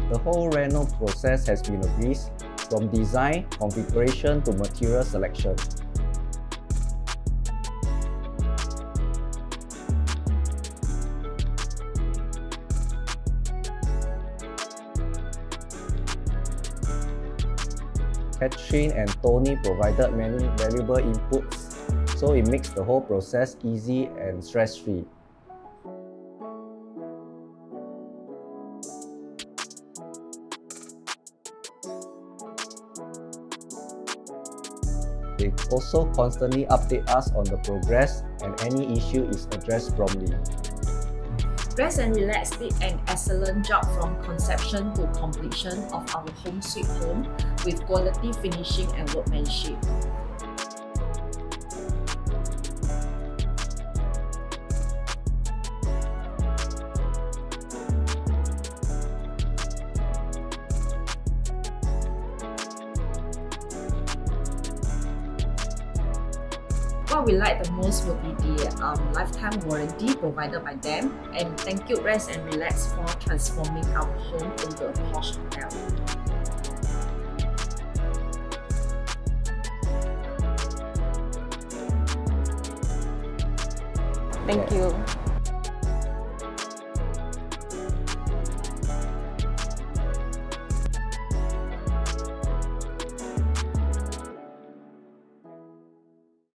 The whole reno process has been a breeze, from design, configuration to material selection. Cathryn and Tony provided many valuable inputs, so it makes the whole process easy and stress-free. They also constantly update us on the progress, and any issue is addressed promptly. Rezt+Relax did an excellent job from conception to completion of our home sweet home with quality finishing and workmanship. What we like the most would be the lifetime warranty provided by them, and thank you Rezt+Relax for transforming our home into a posh hotel. Thank you.